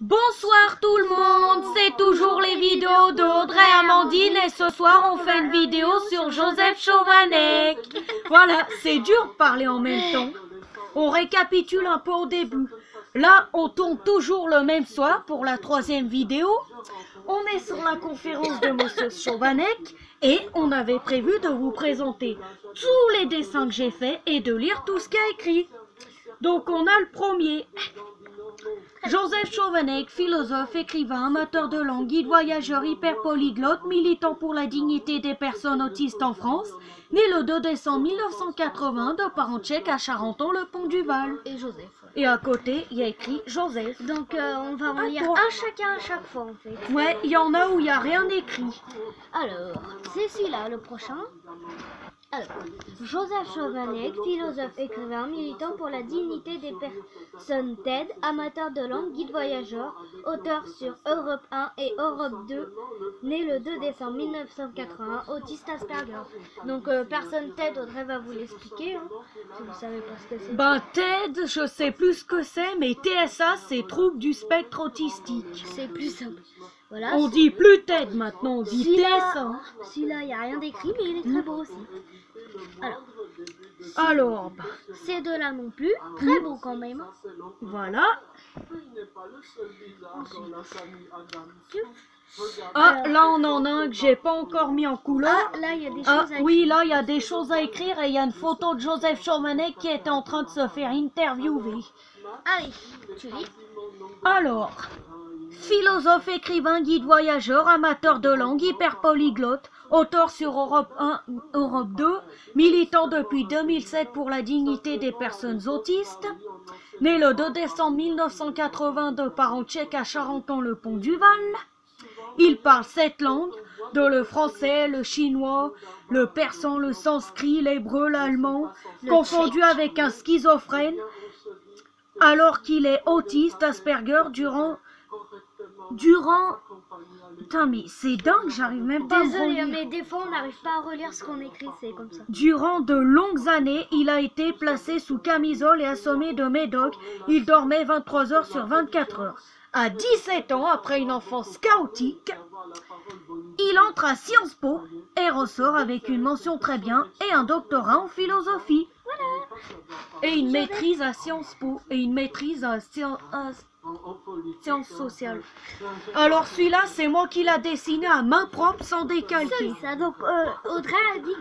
Bonsoir tout le monde, c'est toujours les vidéos d'Audrey et Amandine et ce soir on fait une vidéo sur Joseph Chovanec. Voilà, c'est dur de parler en même temps. On récapitule un peu au début. Là, on tourne toujours le même soir pour la troisième vidéo. On est sur la conférence de Monsieur Chovanec et on avait prévu de vous présenter tous les dessins que j'ai faits et de lire tout ce qu'il a écrit. Donc on a le premier. Joseph Chovanec, philosophe, écrivain, amateur de langue, guide voyageur, hyper polyglotte, militant pour la dignité des personnes autistes en France, né le 2 décembre 1980 de parents tchèques à Charenton-le-Pont-du-Val. Et Joseph. Et à côté, il y a écrit Joseph. Donc on va en lire un chacun à chaque fois en fait. Ouais, il y en a où il n'y a rien écrit. Alors, c'est celui-là le prochain. Alors, Joseph Chovanec, philosophe, écrivain, militant pour la dignité des personnes TED, amateur de langue, guide voyageur, auteur sur Europe 1 et Europe 2, né le 2 décembre 1981, autiste Asperger. Donc, personne TED, Audrey va vous l'expliquer, hein, si vous savez pas ce que c'est. Ben TED, je sais plus ce que c'est, mais TSA, c'est trouble du spectre autistique. C'est plus simple. Voilà, On dit plus TED maintenant, on dit TSA. Celui-là, il n'y a rien d'écrit, mais il est très beau aussi. Alors, ces deux-là non plus, très beau quand même. Voilà. Ah, là on en a un que j'ai pas encore mis en couleur. Ah, là il y a des choses Ah, à écrire. oui, là il y a des choses à écrire et il y a une photo de Joseph Chovanec qui était en train de se faire interviewer. Allez, tu lis. Alors, philosophe, écrivain, guide voyageur, amateur de langue, hyper polyglotte, auteur sur Europe 1, Europe 2, militant depuis 2007 pour la dignité des personnes autistes, né le 2 décembre 1980 de parents tchèques à Charenton-le-Pont-du-Val. Il parle 7 langues, de le français, le chinois, le persan, le sanskrit, l'hébreu, l'allemand, confondu avec un schizophrène, alors qu'il est autiste Asperger durant... Putain, mais c'est dingue, j'arrive même pas à me Désolée, relire. mais des fois on n'arrive pas à relire ce qu'on écrit, c'est comme ça. Durant de longues années, il a été placé sous camisole et assommé de médoc. Il dormait 23 heures sur 24 heures. À 17 ans, après une enfance chaotique, il entre à Sciences Po et ressort avec une mention très bien et un doctorat en philosophie. Et une maîtrise à Sciences Po et une maîtrise à sciences sociales. Alors celui-là, c'est moi qui l'a dessiné à main propre sans décalquer. Ça, donc Audrey a dit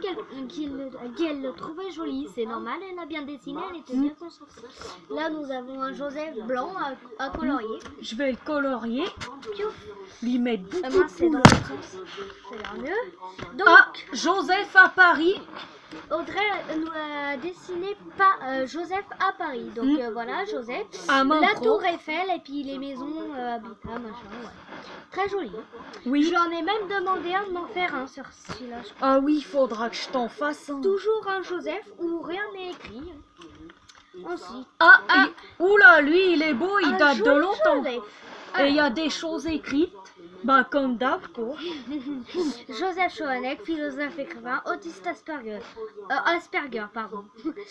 qu'elle le trouvait joli, c'est normal, elle a bien dessiné, elle était bien concentrée. Là nous avons un Joseph blanc à colorier. Je vais le colorier, Piouf. lui mettre Et beaucoup moi de c'est dans couleurs. l'autre sens, c'est l'air mieux. Donc Ah, Joseph à Paris. Audrey nous a dessiné Joseph à Paris. Donc voilà, Joseph. À main La propre. tour Eiffel et puis les maisons habitat, machin, ouais. Très joli. Oui. Je lui en ai même demandé un de m'en faire un sur celui-là. Ah oui, il faudra que je t'en fasse un. Toujours un Joseph où rien n'est écrit. Ensuite, Ah, oula, lui, il est beau, il un date de joli longtemps. Joseph. Et il y a des choses écrites. Bah, comme d'hab, quoi. Joseph Chovanec, philosophe écrivain, autiste Asperger. Asperger, pardon.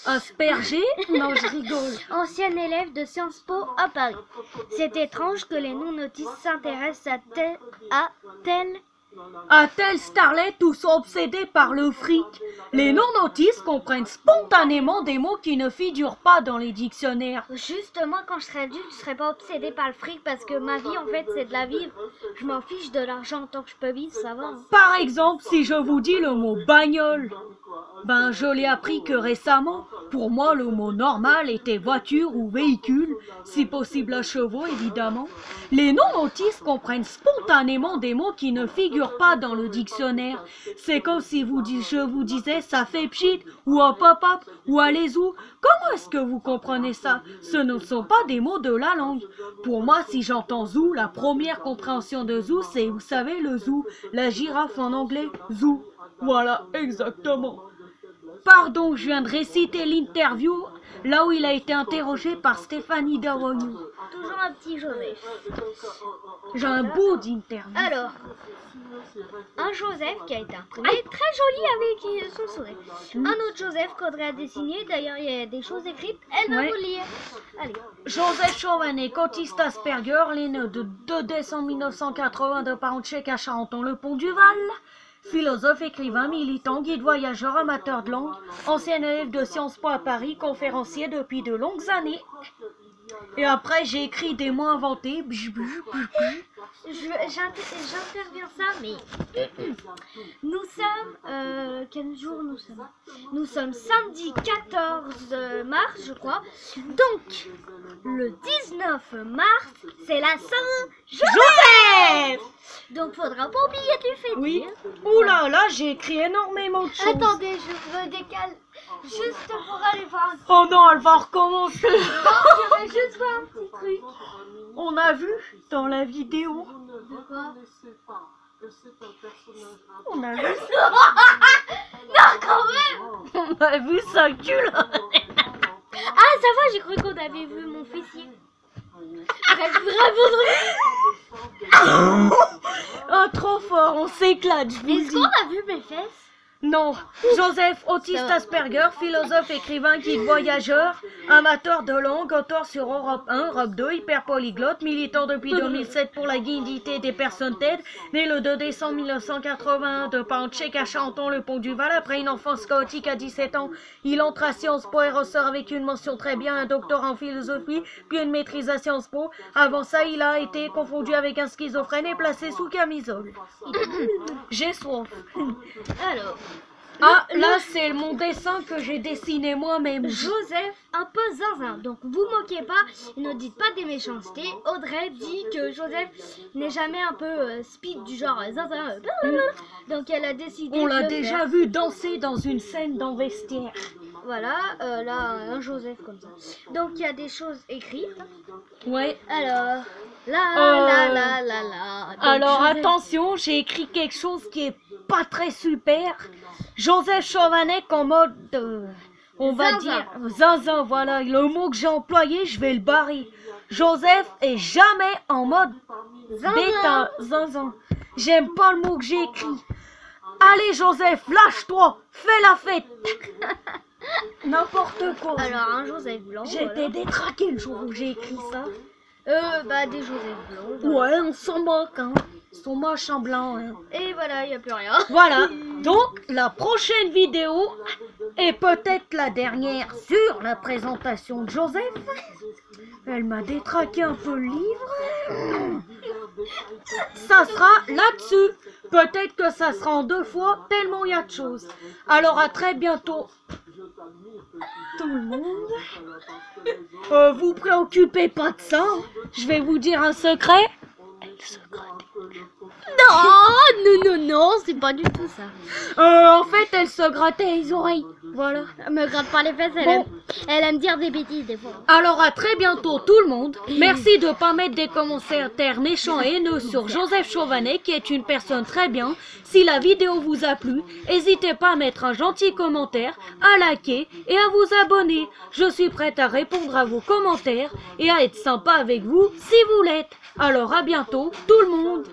Asperger? Non, je rigole. Ancien élève de Sciences Po à Paris. C'est étrange que les non-autistes s'intéressent À tel starlet, tous sont obsédés par le fric. Les non-autistes comprennent spontanément des mots qui ne figurent pas dans les dictionnaires. Juste moi quand je serai adulte, je serai pas obsédée par le fric parce que ma vie en fait c'est de la vivre. Je m'en fiche de l'argent tant que je peux vivre, ça va. Hein. Par exemple, si je vous dis le mot bagnole, ben je l'ai appris que récemment. Pour moi, le mot normal était voiture ou véhicule, si possible à chevaux évidemment. Les non-autistes comprennent spontanément des mots qui ne figurent pas dans le dictionnaire. C'est comme si je vous disais ça fait pchit ou un pop-up ou allez-vous. Comment est-ce que vous comprenez ça? Ce ne sont pas des mots de la langue. Pour moi, si j'entends zoo, la première compréhension de zoo, c'est, vous savez, le zoo, la girafe en anglais, zoo. Voilà, exactement. Pardon, je viens de réciter l'interview, là où il a été interrogé par Stéphanie Dawonou. toujours un petit Joseph. J'ai un bout d'interview. Alors, un Joseph qui a été imprimé, très joli avec son sourire. Un autre Joseph qu'Audrey a dessiné, d'ailleurs il y a des choses écrites, elle va Ouais. vous lire. Allez. Joseph Chauvanet, autiste Asperger, né le 2 décembre 1980 de parents tchèques à Charenton-le-Pont-du-Val. Philosophe, écrivain, militant, guide voyageur, amateur de langue, ancien élève de Sciences Po à Paris, conférencier depuis de longues années. Et après, j'ai écrit des mots inventés. J'interviens ça, mais nous sommes, quel jour nous sommes? Nous sommes samedi 14 mars, je crois. Donc, le 19 mars, c'est la Saint-Joseph. Donc, faudra pas oublier de lui fêter. Oui. Ouh là là, j'ai écrit énormément de choses. Attendez, je me décale juste pour aller voir un petit Oh non, elle va recommencer. truc. Je vais juste voir un petit truc. On a vu dans la vidéo. De quoi? On a vu, Non, quand même. on a vu sa cul. Ah, ça va, j'ai cru qu'on avait vu mon fessier. Bref, Ah, trop fort, on s'éclate, je vous est-ce dis. qu'on a vu mes fesses? Non, Joseph, autiste Asperger, philosophe, écrivain, guide voyageur, amateur de langue, auteur sur Europe 1, Europe 2, hyper polyglotte, militant depuis 2007 pour la dignité des personnes TED, né le 2 décembre 1981 de parents tchèques à Charenton-le-Pont-du-Val. Après une enfance chaotique à 17 ans, il entre à Sciences Po et ressort avec une mention très bien, un doctorat en philosophie, puis une maîtrise à Sciences Po. Avant ça, il a été confondu avec un schizophrène et placé sous camisole. J'ai soif. Alors, Ah, là, c'est mon dessin que j'ai dessiné moi-même. Joseph, un peu zinzin. Donc, vous moquez pas, ne dites pas des méchancetés. Audrey dit que Joseph n'est jamais un peu speed du genre zinzin. Donc, elle a décidé On de l'a le déjà faire. vu danser dans une scène dans Vestiaire. Voilà, là, un Joseph comme ça. Donc, il y a des choses écrites. Ouais. Alors, Donc, Alors, Joseph- attention, j'ai écrit quelque chose qui est pas très super. Joseph Chauvanet en mode, on va Zinzin. dire, zinzin, voilà. Le mot que j'ai employé, je vais le barrer. Joseph est jamais en mode Zinzin. bêta, zinzin. J'aime pas le mot que j'ai écrit. Allez, Joseph, lâche-toi, fais la fête. N'importe quoi. Alors, un Joseph blanc. J'étais Voilà. détraqué le jour où j'ai écrit ça. Bah, des Joseph blancs. Voilà. Ouais, on s'en moque, hein. Ils sont moches en blanc, hein. Et voilà, il n'y a plus rien. Voilà, donc la prochaine vidéo est peut-être la dernière sur la présentation de Joseph. Elle m'a détraqué un peu le livre. Ça sera là-dessus. Peut-être que ça sera en 2 fois, tellement il y a de choses. Alors à très bientôt, tout le monde. Vous préoccupez pas de ça. Je vais vous dire un secret. Elle se grattait. Non, c'est pas du tout ça. En fait, elle se grattait les oreilles. Voilà. Elle me gratte pas les fesses, Bon. elle aime dire des bêtises des fois. Alors à très bientôt tout le monde. Merci de pas mettre des commentaires méchants et haineux sur Joseph Chauvanet qui est une personne très bien. Si la vidéo vous a plu, n'hésitez pas à mettre un gentil commentaire, à liker et à vous abonner. Je suis prête à répondre à vos commentaires et à être sympa avec vous si vous l'êtes. Alors à bientôt tout le monde.